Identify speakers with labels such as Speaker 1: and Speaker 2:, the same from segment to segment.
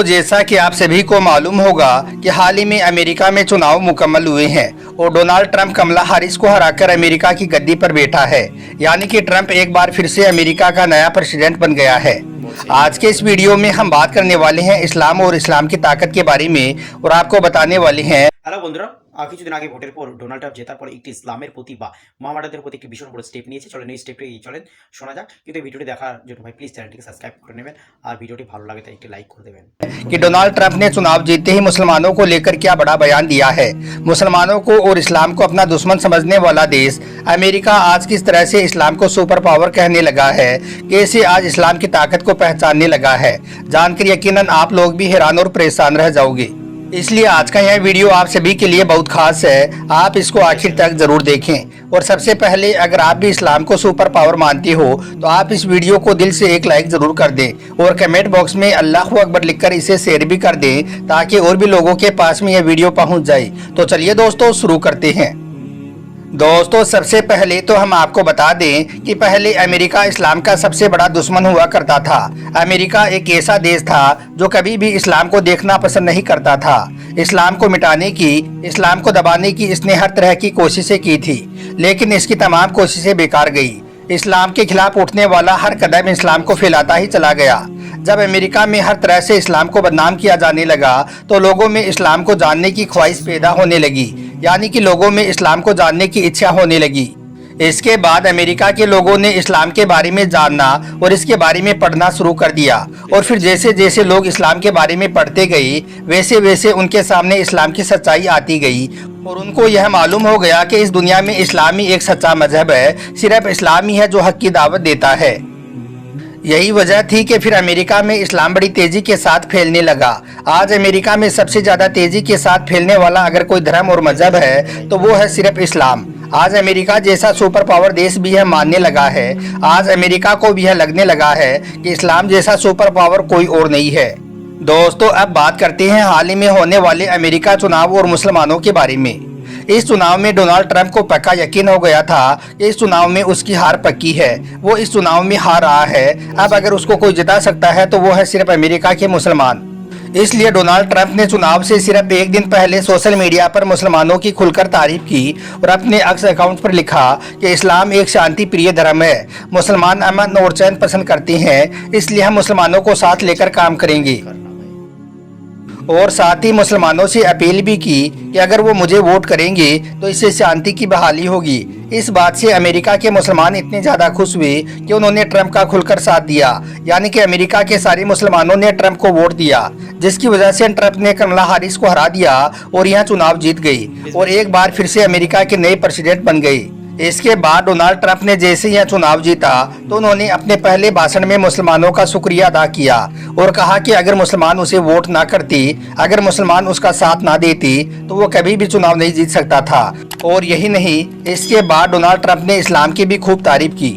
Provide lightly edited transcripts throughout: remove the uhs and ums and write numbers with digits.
Speaker 1: तो जैसा कि आप सभी को मालूम होगा कि हाल ही में अमेरिका में चुनाव मुकम्मल हुए हैं और डोनाल्ड ट्रंप कमला हैरिस को हराकर अमेरिका की गद्दी पर बैठा है। यानी कि ट्रंप एक बार फिर से अमेरिका का नया प्रेसिडेंट बन गया है। आज के इस वीडियो में हम बात करने वाले हैं इस्लाम और इस्लाम की ताकत के बारे में और आपको बताने वाले हैं।
Speaker 2: हेलो बंधुरा কিছুদিন আগে ভোটের পর ডোনাল্ড ট্রাম্প জেতার পর একটি ইসলামের প্রতি বা মহামানবদের প্রতি একটি ভীষণ বড় স্টেপ নিয়েছে। চলেন এই স্টেপটি চলেন শোনা যাক। কিন্তু এই ভিডিওটি দেখার জন্য ভাই প্লিজ চ্যানেলটিকে সাবস্ক্রাইব করে নেবেন আর ভিডিওটি ভালো লাগে তাই একটি লাইক করে দেবেন।
Speaker 1: कि डोनाल्ड ट्रंप ने चुनाव जीतते ही मुसलमानों को लेकर क्या बड़ा बयान दिया है। मुसलमानों को और इस्लाम को अपना दुश्मन समझने वाला देश अमेरिका आज किस तरह से इस्लाम को सुपर पावर कहने लगा है, कैसे आज इस्लाम की ताकत को पहचानने लगा है, जानकर यकीनन आप लोग भी हैरान और परेशान रह जाओगे। इसलिए आज का यह वीडियो आप सभी के लिए बहुत खास है, आप इसको आखिर तक जरूर देखें। और सबसे पहले अगर आप भी इस्लाम को सुपर पावर मानते हो तो आप इस वीडियो को दिल से एक लाइक जरूर कर दें और कमेंट बॉक्स में अल्लाहू अकबर लिखकर इसे शेयर भी कर दें ताकि और भी लोगों के पास में यह वीडियो पहुंच जाए। तो चलिए दोस्तों शुरू करते हैं। दोस्तों सबसे पहले तो हम आपको बता दें कि पहले अमेरिका इस्लाम का सबसे बड़ा दुश्मन हुआ करता था। अमेरिका एक ऐसा देश था जो कभी भी इस्लाम को देखना पसंद नहीं करता था। इस्लाम को मिटाने की, इस्लाम को दबाने की इसने हर तरह की कोशिशें की थी, लेकिन इसकी तमाम कोशिशें बेकार गई। इस्लाम के खिलाफ उठने वाला हर कदम इस्लाम को फैलाता ही चला गया। जब अमेरिका में हर तरह से इस्लाम को बदनाम किया जाने लगा तो लोगों में इस्लाम को जानने की ख्वाहिश पैदा होने लगी, यानी कि लोगों में इस्लाम को जानने की इच्छा होने लगी। इसके बाद अमेरिका के लोगों ने इस्लाम के बारे में जानना और इसके बारे में पढ़ना शुरू कर दिया और फिर जैसे जैसे लोग इस्लाम के बारे में पढ़ते गए वैसे वैसे उनके सामने इस्लाम की सच्चाई आती गई और उनको यह मालूम हो गया कि इस दुनिया में इस्लाम ही एक सच्चा मजहब है, सिर्फ इस्लाम ही है जो हक की दावत देता है। यही वजह थी कि फिर अमेरिका में इस्लाम बड़ी तेजी के साथ फैलने लगा। आज अमेरिका में सबसे ज्यादा तेजी के साथ फैलने वाला अगर कोई धर्म और मजहब है तो वो है सिर्फ इस्लाम। आज अमेरिका जैसा सुपर पावर देश भी यह मानने लगा है, आज अमेरिका को भी यह लगने लगा है कि इस्लाम जैसा सुपर पावर कोई और नहीं है। दोस्तों अब बात करते हैं हाल ही में होने वाले अमेरिका चुनाव और मुसलमानों के बारे में। इस चुनाव में डोनाल्ड ट्रंप को पक्का यकीन हो गया था कि इस चुनाव में उसकी हार पक्की है, वो इस चुनाव में हार रहा है। अब अगर उसको कोई जिता सकता है तो वो है सिर्फ अमेरिका के मुसलमान। इसलिए डोनाल्ड ट्रंप ने चुनाव से सिर्फ एक दिन पहले सोशल मीडिया पर मुसलमानों की खुलकर तारीफ की और अपने एक्स अकाउंट पर लिखा कि इस्लाम एक शांति प्रिय धर्म है, मुसलमान अमन और चैन पसंद करते हैं, इसलिए हम मुसलमानों को साथ लेकर काम करेंगे। और साथ ही मुसलमानों से अपील भी की कि अगर वो मुझे वोट करेंगे तो इससे शांति की बहाली होगी। इस बात से अमेरिका के मुसलमान इतने ज्यादा खुश हुए कि उन्होंने ट्रंप का खुलकर साथ दिया, यानी कि अमेरिका के सारे मुसलमानों ने ट्रंप को वोट दिया, जिसकी वजह से ट्रंप ने कमला हैरिस को हरा दिया और यह चुनाव जीत गई और एक बार फिर से अमेरिका के नए प्रेसिडेंट बन गए। इसके बाद डोनाल्ड ट्रंप ने जैसे यह चुनाव जीता तो उन्होंने अपने पहले भाषण में मुसलमानों का शुक्रिया अदा किया और कहा कि अगर मुसलमान उसे वोट ना करती, अगर मुसलमान उसका साथ ना देती तो वो कभी भी चुनाव नहीं जीत सकता था। और यही नहीं, इसके बाद डोनाल्ड ट्रंप ने इस्लाम की भी खूब तारीफ की।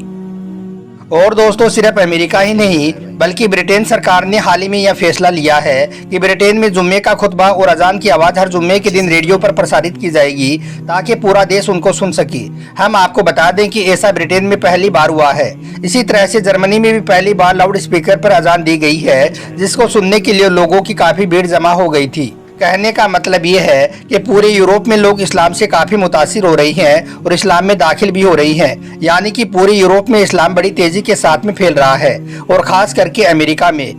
Speaker 1: और दोस्तों सिर्फ अमेरिका ही नहीं बल्कि ब्रिटेन सरकार ने हाल ही में यह फैसला लिया है कि ब्रिटेन में जुम्मे का खुतबा और अजान की आवाज़ हर जुम्मे के दिन रेडियो पर प्रसारित की जाएगी ताकि पूरा देश उनको सुन सके। हम आपको बता दें कि ऐसा ब्रिटेन में पहली बार हुआ है। इसी तरह से जर्मनी में भी पहली बार लाउड स्पीकर पर अजान दी गई है, जिसको सुनने के लिए लोगों की काफ़ी भीड़ जमा हो गई थी। कहने का मतलब ये है कि पूरे यूरोप में लोग इस्लाम से काफ़ी मुतासिर हो रही हैं और इस्लाम में दाखिल भी हो रही हैं, यानी कि पूरे यूरोप में इस्लाम बड़ी तेज़ी के साथ में फैल रहा है। और ख़ास करके अमेरिका में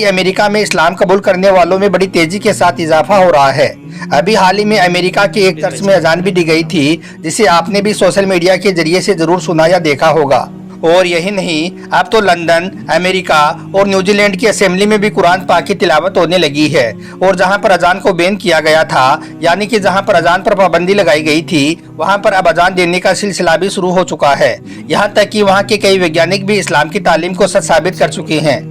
Speaker 1: अमेरिका में इस्लाम कबूल करने वालों में बड़ी तेज़ी के साथ इजाफा हो रहा है। अभी हाल ही में अमेरिका के एक चर्च में अजान भी दी गई थी, जिसे आपने भी सोशल मीडिया के जरिए से ज़रूर सुना या देखा होगा। और यही नहीं, अब तो लंदन, अमेरिका और न्यूजीलैंड की असेंबली में भी कुरान पाक की तिलावत होने लगी है। और जहां पर अजान को बैन किया गया था, यानी कि जहां पर अजान पर पाबंदी लगाई गई थी, वहां पर अब अजान देने का सिलसिला भी शुरू हो चुका है। यहाँ तक कि वहां के कई वैज्ञानिक भी इस्लाम की तालीम को सच साबित कर चुके हैं।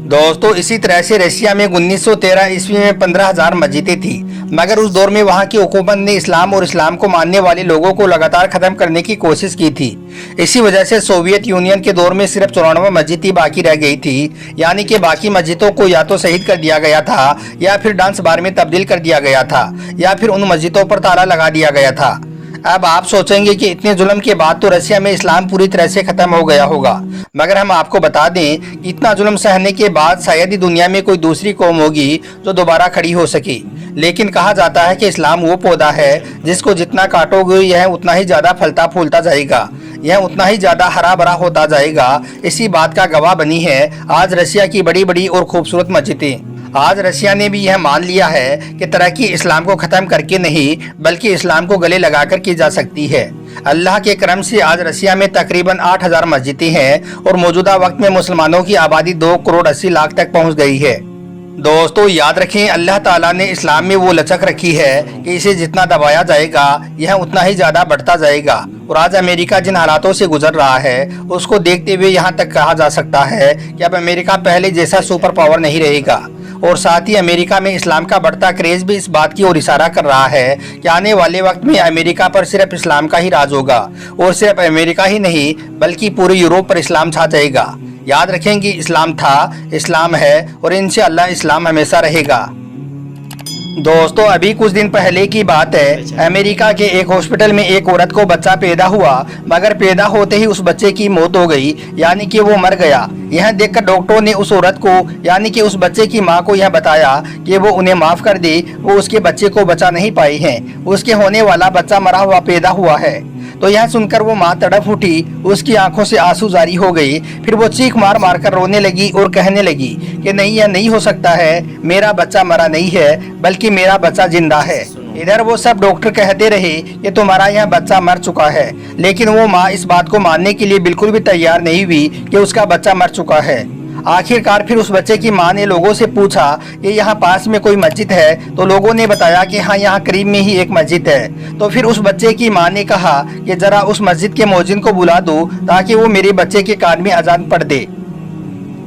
Speaker 1: दोस्तों इसी तरह से रशिया में 1913 ईस्वी में 15,000 मस्जिदें थी, मगर उस दौर में वहाँ की हुकूमत ने इस्लाम और इस्लाम को मानने वाले लोगों को लगातार खत्म करने की कोशिश की थी। इसी वजह से सोवियत यूनियन के दौर में सिर्फ 94 मस्जिद ही बाकी रह गई थी, यानी कि बाकी मस्जिदों को या तो शहीद कर दिया गया था या फिर डांस बार में तब्दील कर दिया गया था या फिर उन मस्जिदों पर ताला लगा दिया गया था। अब आप सोचेंगे कि इतने जुल्म के बाद तो रसिया में इस्लाम पूरी तरह से खत्म हो गया होगा, मगर हम आपको बता दें कि इतना जुल्म सहने के बाद शायद ही दुनिया में कोई दूसरी कौम होगी जो दोबारा खड़ी हो सके। लेकिन कहा जाता है कि इस्लाम वो पौधा है जिसको जितना काटोगे यह उतना ही ज्यादा फलता फूलता जाएगा, यह उतना ही ज्यादा हरा भरा होता जाएगा। इसी बात का गवाह बनी है आज रसिया की बड़ी बड़ी और खूबसूरत मस्जिदें। आज रसिया ने भी यह मान लिया है कि तरक्की इस्लाम को ख़त्म करके नहीं बल्कि इस्लाम को गले लगाकर की जा सकती है। अल्लाह के करम से आज रसिया में तकरीबन 8000 मस्जिदें हैं और मौजूदा वक्त में मुसलमानों की आबादी 2 करोड़ 80 लाख तक पहुंच गई है। दोस्तों याद रखें, अल्लाह ताला ने इस्लाम में वो लचक रखी है कि इसे जितना दबाया जाएगा यह उतना ही ज़्यादा बढ़ता जाएगा। और आज अमेरिका जिन हालातों से गुजर रहा है उसको देखते हुए यहाँ तक कहा जा सकता है कि अब अमेरिका पहले जैसा सुपर पावर नहीं रहेगा। और साथ ही अमेरिका में इस्लाम का बढ़ता क्रेज भी इस बात की ओर इशारा कर रहा है कि आने वाले वक्त में अमेरिका पर सिर्फ इस्लाम का ही राज होगा। और सिर्फ अमेरिका ही नहीं बल्कि पूरे यूरोप पर इस्लाम छा जाएगा। याद रखेंगे, इस्लाम था, इस्लाम है और इंशाअल्लाह इस्लाम हमेशा रहेगा। दोस्तों अभी कुछ दिन पहले की बात है, अमेरिका के एक हॉस्पिटल में एक औरत को बच्चा पैदा हुआ, मगर पैदा होते ही उस बच्चे की मौत हो गई, यानी कि वो मर गया। यह देखकर डॉक्टरों ने उस औरत को यानी कि उस बच्चे की मां को यह बताया कि वो उन्हें माफ कर दे, वो उसके बच्चे को बचा नहीं पाई हैं, उसके होने वाला बच्चा मरा हुआ पैदा हुआ है। तो यह सुनकर वो माँ तड़प उठी, उसकी आंखों से आंसू जारी हो गई। फिर वो चीख मार मार कर रोने लगी और कहने लगी कि नहीं, यह नहीं हो सकता है, मेरा बच्चा मरा नहीं है बल्कि मेरा बच्चा जिंदा है। इधर वो सब डॉक्टर कहते रहे कि तुम्हारा यह बच्चा मर चुका है, लेकिन वो माँ इस बात को मानने के लिए बिल्कुल भी तैयार नहीं हुई कि उसका बच्चा मर चुका है। आखिरकार फिर उस बच्चे की मां ने लोगों से पूछा कि यहाँ पास में कोई मस्जिद है, तो लोगों ने बताया कि हाँ यहाँ करीब में ही एक मस्जिद है। तो फिर उस बच्चे की मां ने कहा कि जरा उस मस्जिद के मौजिन को बुला दो ताकि वो मेरे बच्चे के कान में अजान पढ़ दे।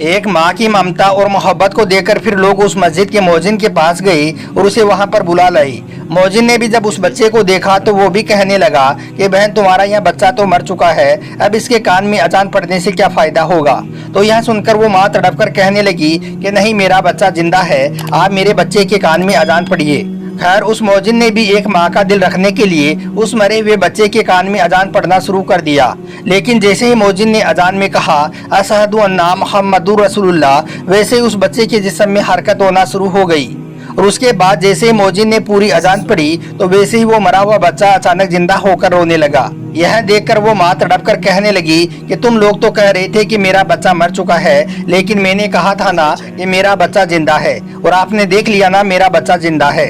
Speaker 1: एक माँ की ममता और मोहब्बत को देखकर फिर लोग उस मस्जिद के मौजिन के पास गए और उसे वहाँ पर बुला लाई। मौजिन ने भी जब उस बच्चे को देखा तो वो भी कहने लगा कि बहन तुम्हारा यह बच्चा तो मर चुका है, अब इसके कान में अजान पड़ने से क्या फायदा होगा। तो यह सुनकर वो माँ तड़प कर कहने लगी कि नहीं, मेरा बच्चा जिंदा है, आप मेरे बच्चे के कान में अजान पढ़िए। खैर उस मौजिन ने भी एक माँ का दिल रखने के लिए उस मरे हुए बच्चे के कान में अजान पढ़ना शुरू कर दिया। लेकिन जैसे ही मौजिन ने अजान में कहा अशहदु अन्ना मुहम्मदुर रसूलुल्लाह, वैसे ही उस बच्चे के जिस्म में हरकत होना शुरू हो गई। और उसके बाद जैसे ही मौजिन ने पूरी अजान पढ़ी तो वैसे ही वो मरा हुआ बच्चा अचानक जिंदा होकर रोने लगा। यह देखकर वो माँ तड़प कर कहने लगी कि तुम लोग तो कह रहे थे कि मेरा बच्चा मर चुका है, लेकिन मैंने कहा था ना कि मेरा बच्चा जिंदा है, और आपने देख लिया ना मेरा बच्चा जिंदा है।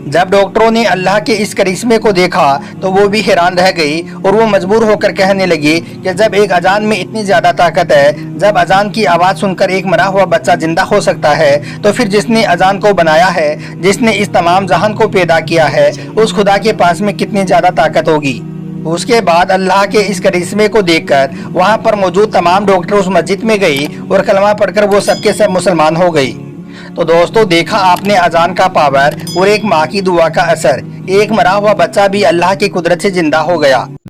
Speaker 1: जब डॉक्टरों ने अल्लाह के इस करिश्मे को देखा तो वो भी हैरान रह गई और वो मजबूर होकर कहने लगी कि जब एक अजान में इतनी ज्यादा ताकत है, जब अजान की आवाज़ सुनकर एक मरा हुआ बच्चा जिंदा हो सकता है, तो फिर जिसने अजान को बनाया है, जिसने इस तमाम जहान को पैदा किया है, उस खुदा के पास में कितनी ज्यादा ताकत होगी। उसके बाद अल्लाह के इस करिश्मे को देखकर वहाँ पर मौजूद तमाम डॉक्टर उस मस्जिद में गई और कलमा पढ़कर वो सबके सब मुसलमान हो गई। तो दोस्तों देखा आपने अजान का पावर और एक माँ की दुआ का असर, एक मरा हुआ बच्चा भी अल्लाह की कुदरत से जिंदा हो गया।